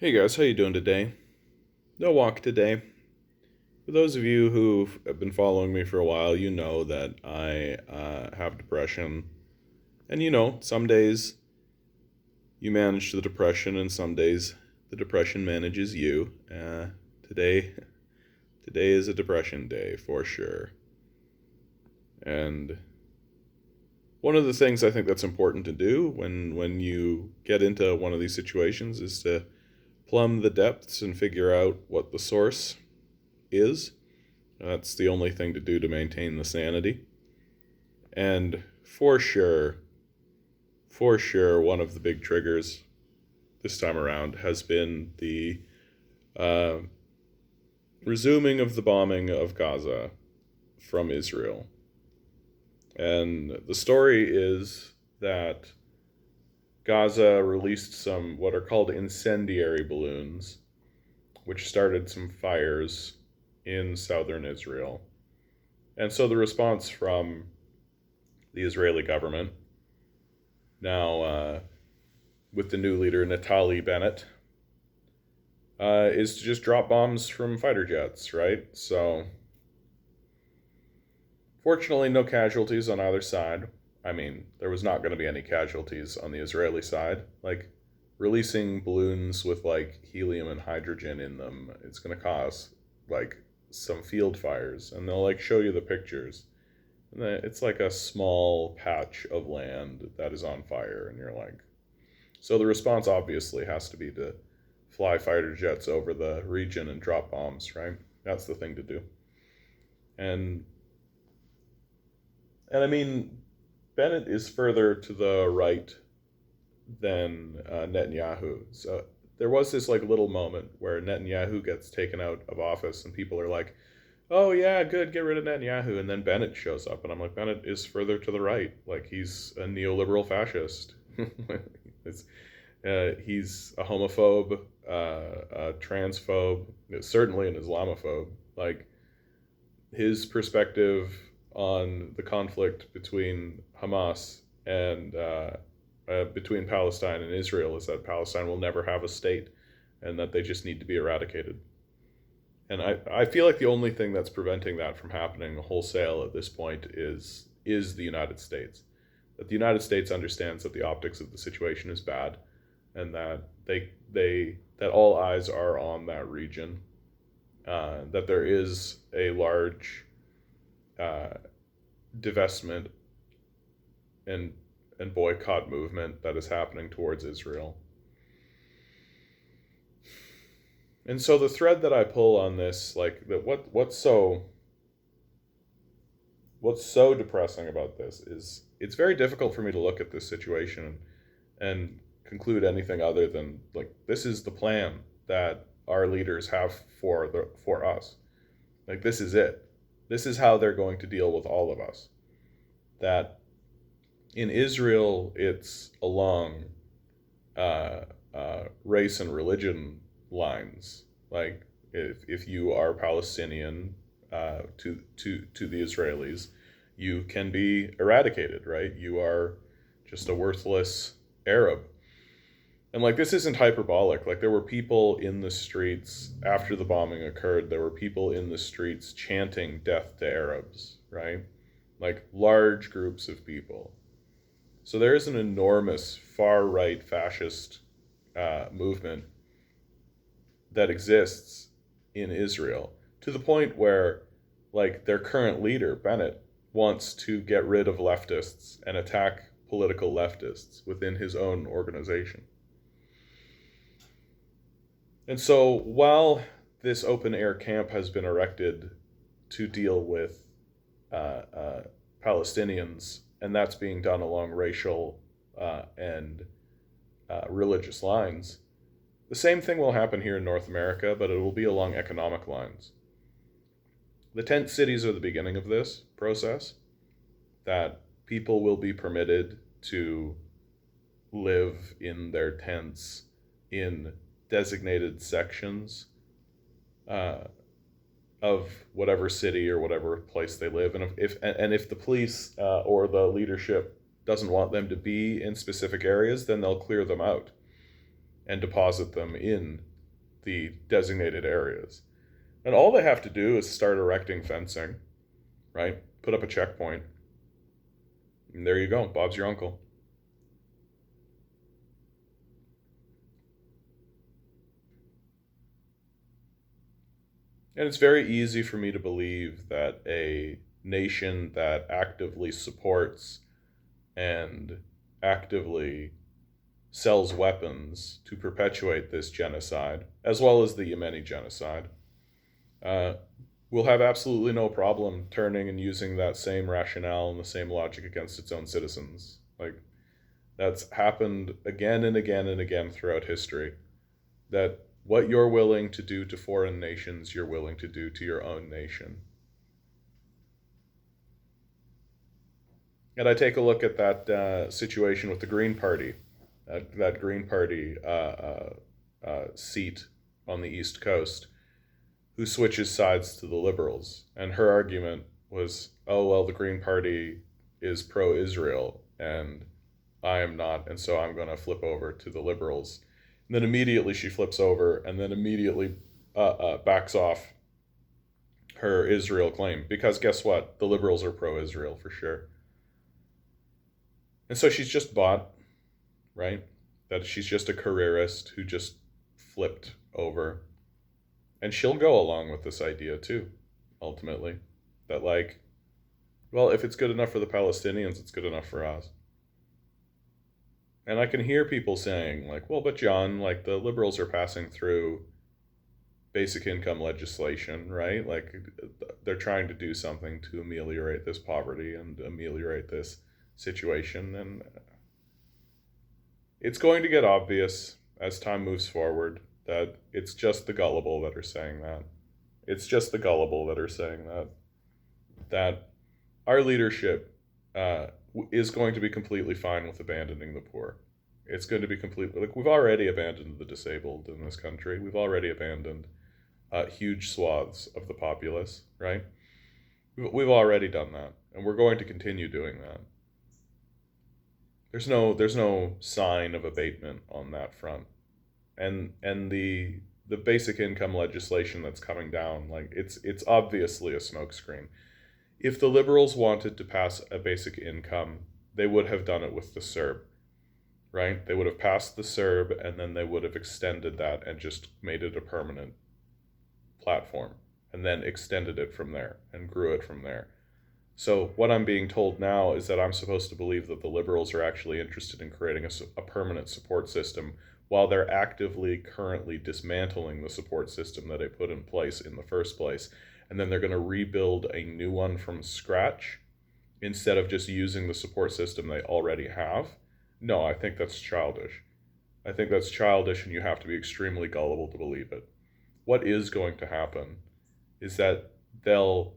Hey guys, how you doing today? No walk today. For those of you who have been following me for a while, you know that I have depression. And some days you manage the depression, and some days the depression manages you. Today, today is a depression day for sure. And one of the things I think that's important to do when you get into one of these situations is to plumb the depths and figure out what the source is. That's the only thing to do to maintain the sanity. And for sure, one of the big triggers this time around has been the uh, resuming of the bombing of Gaza from Israel. And the story is that Gaza released some what are called incendiary balloons, which started some fires in southern Israel. And so the response from the Israeli government, now with the new leader, Bennett, is to just drop bombs from fighter jets, right? So, fortunately, no casualties on either side. I mean, there was not going to be any casualties on the Israeli side. Like, releasing balloons with, like, helium and hydrogen in them, it's going to cause, like, some field fires. And they'll, like, show you the pictures. And it's like a small patch of land that is on fire. And you're like, so the response obviously has to be to fly fighter jets over the region and drop bombs, right? That's the thing to do. And I mean, Bennett is further to the right than Netanyahu. So there was this like little moment where Netanyahu gets taken out of office, and people are like, "Oh yeah, good, get rid of Netanyahu." And then Bennett shows up, and I'm like, Bennett is further to the right. Like he's a neoliberal fascist. He's a homophobe, a transphobe, certainly an Islamophobe. Like his perspective on the conflict between Hamas and between Palestine and Israel is that Palestine will never have a state, and that they just need to be eradicated. And I feel like the only thing that's preventing that from happening wholesale at this point is the United States. That the United States understands that the optics of the situation is bad, and that that all eyes are on that region. That there is a large uh, divestment and boycott movement that is happening towards Israel. And so the thread that I pull on this, like that, what's so depressing about this is it's very difficult for me to look at this situation and conclude anything other than like this is the plan that our leaders have for us. Like this is it. This is how they're going to deal with all of us. That in Israel, it's along race and religion lines. Like if you are Palestinian to the Israelis, you can be eradicated, right? You are just a worthless Arab. And like this isn't hyperbolic. Like there were people in the streets after the bombing occurred. There were people in the streets chanting "Death to Arabs," right? Like large groups of people. So there is an enormous far right fascist movement that exists in Israel to the point where, like, their current leader, Bennett, wants to get rid of leftists and attack political leftists within his own organization. And so while this open air camp has been erected to deal with Palestinians, and that's being done along racial and religious lines, the same thing will happen here in North America, but it will be along economic lines. The tent cities are the beginning of this process, that people will be permitted to live in their tents in designated sections uh, of whatever city or whatever place they live. And if the police or the leadership doesn't want them to be in specific areas, then they'll clear them out. and deposit them in the designated areas. And all they have to do is start erecting fencing, right? Put up a checkpoint. And there you go. Bob's your uncle. And it's very easy for me to believe that a nation that actively supports and actively sells weapons to perpetuate this genocide, as well as the Yemeni genocide, uh, will have absolutely no problem turning and using that same rationale and the same logic against its own citizens. Like, that's happened again and again and again throughout history. That what you're willing to do to foreign nations, you're willing to do to your own nation. And I take a look at that situation with the Green Party, that Green Party seat on the East Coast, who switches sides to the Liberals. And her argument was, oh, well, the Green Party is pro-Israel, and I am not, and so I'm going to flip over to the Liberals. And then immediately she flips over, and then immediately backs off her Israel claim. Because guess what? The Liberals are pro-Israel for sure. And so she's just bought, right? That she's just a careerist who just flipped over. And she'll go along with this idea too, ultimately. That, like, well, if it's good enough for the Palestinians, it's good enough for us. And I can hear people saying, like, well, but John, like, the liberals are passing through basic income legislation, right? Like, they're trying to do something to ameliorate this poverty and ameliorate this situation. And it's going to get obvious as time moves forward that it's just the gullible that are saying that. It's just the gullible that are saying that. That our leadership is going to be completely fine with abandoning the poor. It's going to be completely, like, we've already abandoned the disabled in this country. We've already abandoned huge swaths of the populace, right? We've already done that, and we're going to continue doing that. There's no sign of abatement on that front. And the basic income legislation that's coming down, like, it's obviously a smokescreen. If the liberals wanted to pass a basic income, they would have done it with the CERB, right? They would have passed the CERB, and then they would have extended that and just made it a permanent platform, and then extended it from there and grew it from there. So what I'm being told now is that I'm supposed to believe that the liberals are actually interested in creating a permanent support system while they're actively currently dismantling the support system that they put in place in the first place. And then they're going to rebuild a new one from scratch instead of just using the support system they already have. No, I think that's childish. I think that's childish, and you have to be extremely gullible to believe it. What is going to happen is that they'll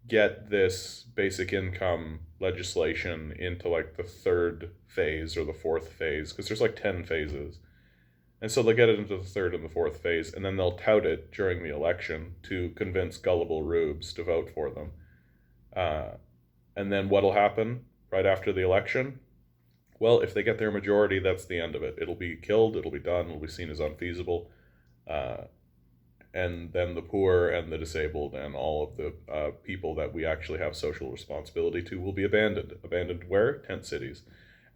get this basic income legislation into, like, the third phase or the fourth phase, because there's like 10 phases. And so they'll get it into the third and the fourth phase, and then they'll tout it during the election to convince gullible rubes to vote for them. And then what'll happen right after the election? Well, if they get their majority, that's the end of it. It'll be killed, it'll be done, it'll be seen as unfeasible. And then the poor and the disabled and all of the people that we actually have social responsibility to will be abandoned. Abandoned where? Tent cities.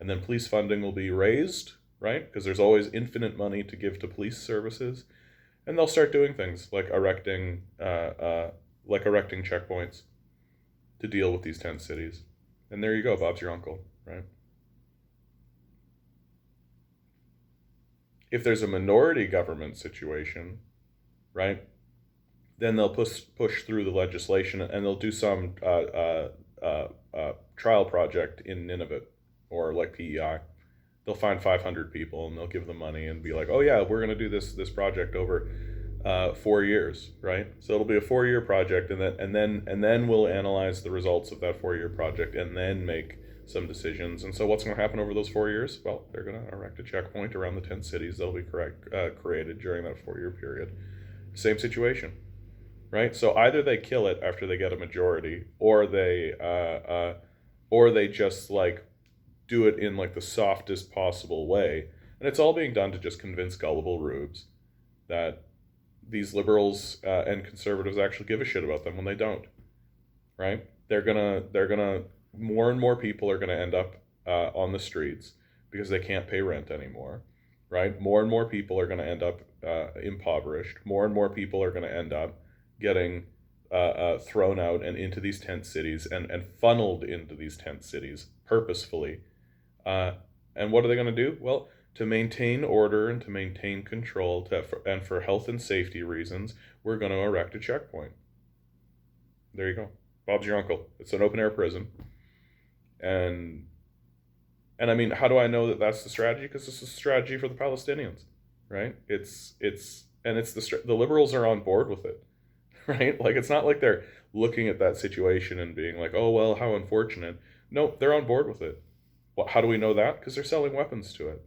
And then police funding will be raised, right? Because there's always infinite money to give to police services. And they'll start doing things like erecting checkpoints to deal with these tent cities. And there you go, Bob's your uncle, right? If there's a minority government situation, right, then they'll push through the legislation, and they'll do some trial project in Nineveh or like PEI. They'll find 500 people and they'll give them money and be like, oh yeah, we're going to do this project over 4 years, right? So it'll be a 4-year project, and then we'll analyze the results of that 4-year project and then make some decisions. And so what's going to happen over those 4 years? Well, they're going to erect a checkpoint around the 10 cities that'll be created during that 4-year period. Same situation, right? So either they kill it after they get a majority, or they just, like, do it in, like, the softest possible way. And it's all being done to just convince gullible rubes that these liberals and conservatives actually give a shit about them when they don't, right? More and more people are gonna end up on the streets because they can't pay rent anymore, right? More and more people are gonna end up impoverished. More and more people are gonna end up getting thrown out and into these tent cities and funneled into these tent cities purposefully. And what are they going to do? Well, to maintain order and to maintain control and for health and safety reasons, we're going to erect a checkpoint. There you go. Bob's your uncle. It's an open-air prison. And I mean, how do I know that that's the strategy? Because this is a strategy for the Palestinians, right? The liberals are on board with it, right? Like, it's not like they're looking at that situation and being like, oh, well, how unfortunate. No, they're on board with it. Well, how do we know that? Because they're selling weapons to it,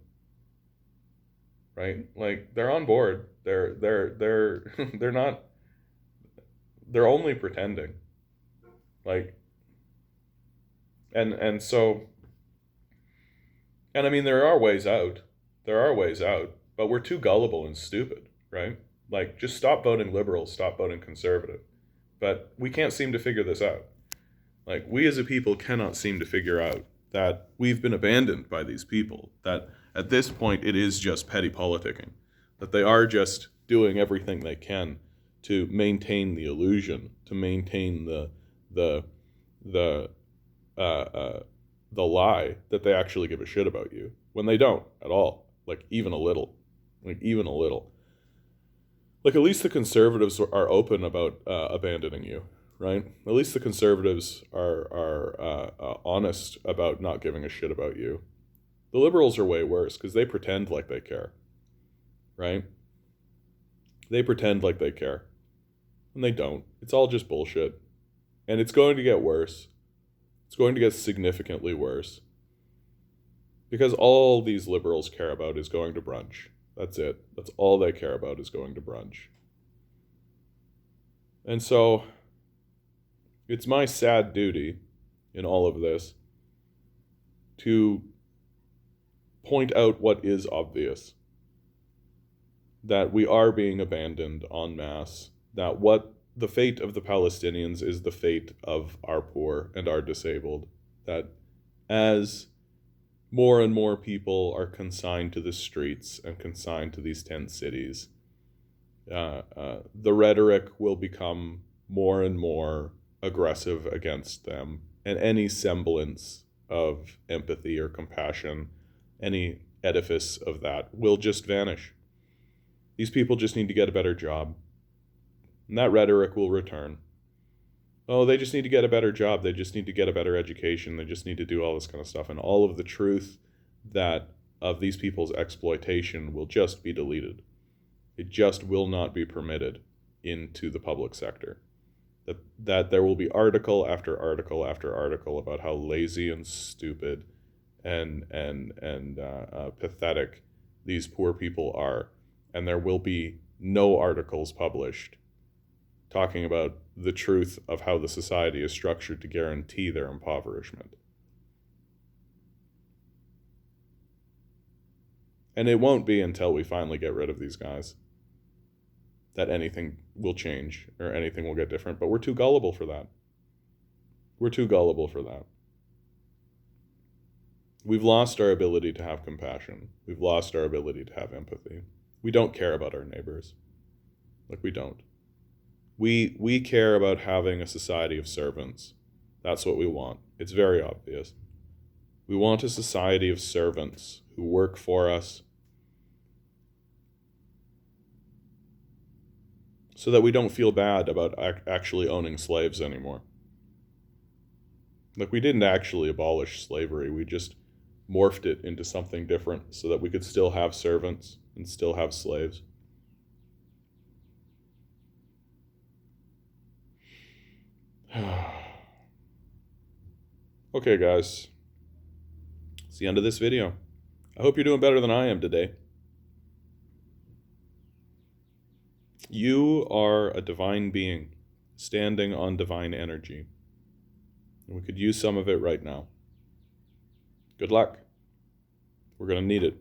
right? Like, they're on board. They're not. They're only pretending. Like, and so, and I mean, there are ways out. There are ways out, but we're too gullible and stupid, right? Like, just stop voting liberal, stop voting conservative. But we can't seem to figure this out. Like, we as a people cannot seem to figure out that we've been abandoned by these people, that at this point it is just petty politicking, that they are just doing everything they can to maintain the illusion, to maintain the lie that they actually give a shit about you, when they don't at all, like even a little. Like, at least the conservatives are open about abandoning you, right? At least the conservatives are honest about not giving a shit about you. The liberals are way worse because they pretend like they care, right? They pretend like they care, and they don't. It's all just bullshit, and it's going to get worse. It's going to get significantly worse because all these liberals care about is going to brunch. That's it. That's all they care about is going to brunch. And so it's my sad duty in all of this to point out what is obvious. That we are being abandoned en masse. That what the fate of the Palestinians is the fate of our poor and our disabled. That as more and more people are consigned to the streets and consigned to these tent cities, the rhetoric will become more and more aggressive against them, and any semblance of empathy or compassion, any edifice of that, will just vanish. These people just need to get a better job, and that rhetoric will return. Oh, they just need to get a better job, they just need to get a better education, they just need to do all this kind of stuff, and all of the truth that of these people's exploitation will just be deleted. It just will not be permitted into the public sector. That there will be article after article after article about how lazy and stupid and pathetic these poor people are, and there will be no articles published talking about the truth of how the society is structured to guarantee their impoverishment. And it won't be until we finally get rid of these guys that anything will change or anything will get different. But we're too gullible for that. We're too gullible for that. We've lost our ability to have compassion. We've lost our ability to have empathy. We don't care about our neighbors. Like, we don't. We care about having a society of servants. That's what we want. It's very obvious. We want a society of servants who work for us so that we don't feel bad about actually owning slaves anymore. Like, we didn't actually abolish slavery. We just morphed it into something different so that we could still have servants and still have slaves. Okay, guys. It's the end of this video. I hope you're doing better than I am today. You are a divine being standing on divine energy. And we could use some of it right now. Good luck. We're going to need it.